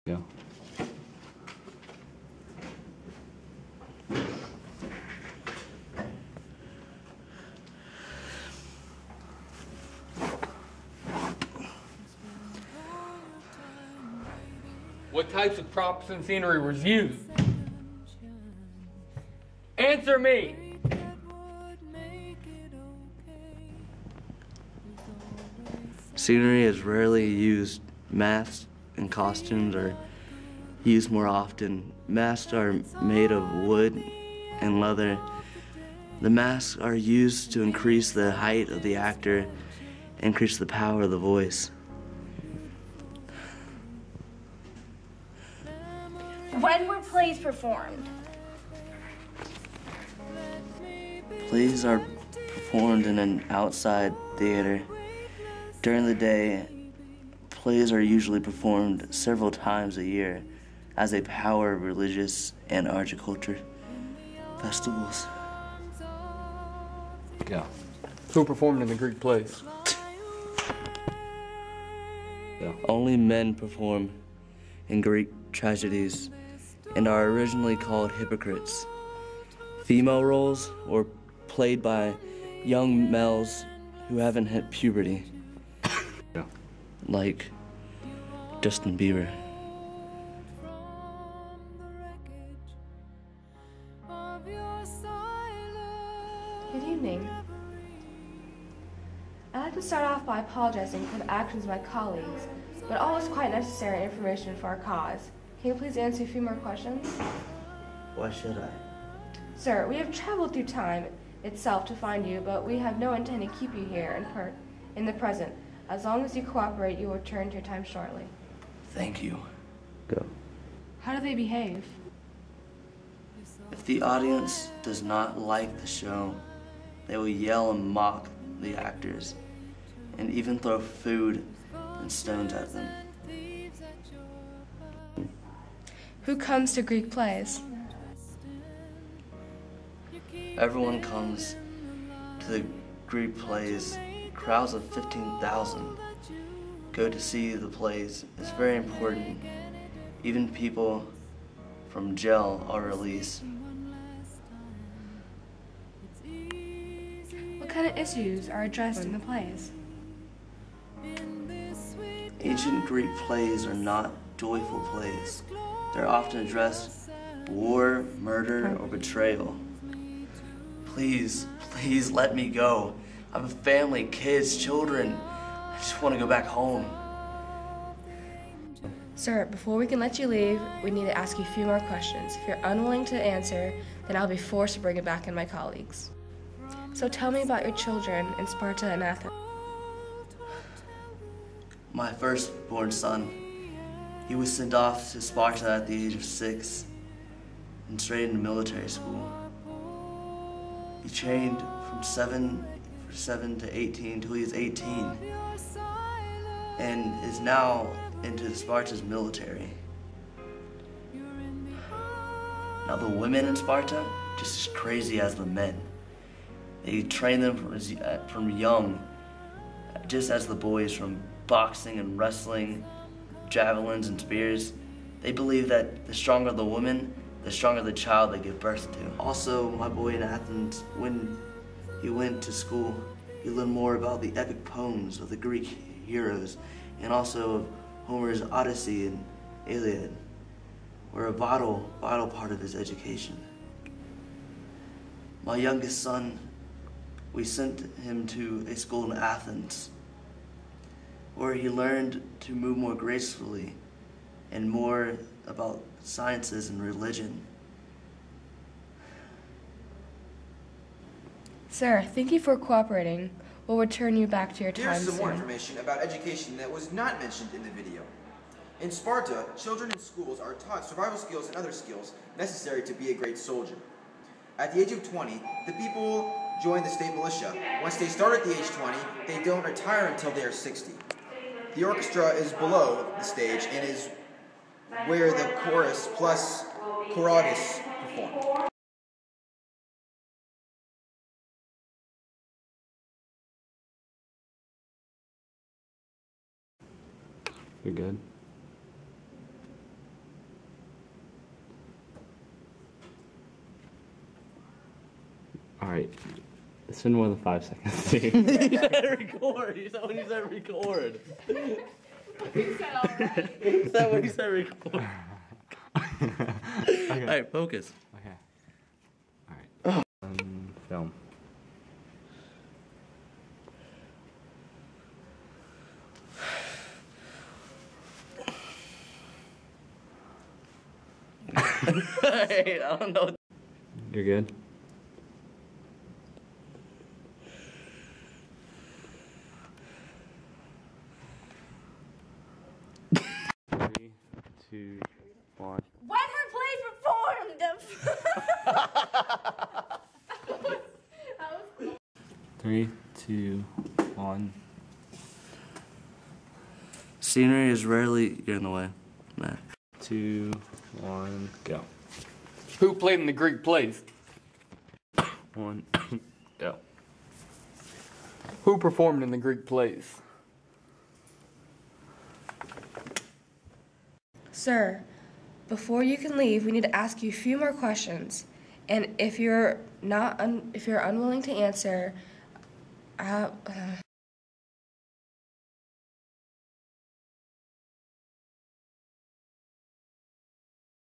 Yeah. What types of props and scenery was used? Answer me! Scenery is rarely used. Masks and costumes are used more often. Masks are made of wood and leather. The masks are used to increase the height of the actor, increase the power of the voice. When were plays performed? Plays are performed in an outside theater. During the day, plays are usually performed several times a year as they power religious and agriculture festivals. Yeah. Who performed in the Greek plays? Yeah. Only men perform in Greek tragedies and are originally called hypocrites. Female roles were played by young males who haven't hit puberty, Yeah. like Justin Bieber. Good evening. I'd like to start off by apologizing for the actions of my colleagues, but all is quite necessary information for our cause. Can you please answer a few more questions? Why should I? Sir, we have traveled through time itself to find you, but we have no intent to keep you here in the present. As long as you cooperate, you will return to your time shortly. Thank you. Go. How do they behave? If the audience does not like the show, they will yell and mock the actors and even throw food and stones at them. Who comes to Greek plays? Everyone comes to the Greek plays. Crowds of 15,000 go to see the plays. It's very important. Even people from jail are released. What kind of issues are addressed in the plays? Ancient Greek plays are not joyful plays. They're often addressed war, murder, or betrayal. Please, please let me go. I have a family, kids, children. I just want to go back home. Sir, before we can let you leave, we need to ask you a few more questions. If you're unwilling to answer, then I'll be forced to bring it back in my colleagues. So tell me about your children in Sparta and Athens. My firstborn son, he was sent off to Sparta at the age of 6 and straight into military school. He trained from 7 to 18 until he was 18 and is now into Sparta's military. Now the women in Sparta, just as crazy as the men. They train them from young, just as the boys, from boxing and wrestling, javelins and spears. They believe that the stronger the woman, the stronger the child they give birth to. Also, my boy in Athens, when he went to school, he learned more about the epic poems of the Greek heroes and also of Homer's Odyssey and Iliad were a vital part of his education. My youngest son, we sent him to a school in Athens where he learned to move more gracefully and more about sciences and religion. Sir, thank you for cooperating. We'll return you back to your time Here's some more soon. information about education that was not mentioned in the video. In Sparta, children in schools are taught survival skills and other skills necessary to be a great soldier. At the age of 20, the people join the state militia. Once they start at the age 20, they don't retire until they are 60. The orchestra is below the stage and is where the chorus plus chorus perform. You're good. Alright. It's been more than 5 seconds. You said record. You said when you said record. You said alright. You said when you said record. Okay. Alright, focus. Okay. Alright. Film. Alright, I don't know. You're good? Three, two, one. When were plays performed? 3, 2, 1. Scenery is rarely. You're in the way, Matt. 2, 1, go. Who played in the Greek plays? 1, go. Who performed in the Greek plays? Sir, before you can leave, we need to ask you a few more questions. And if you're unwilling to answer,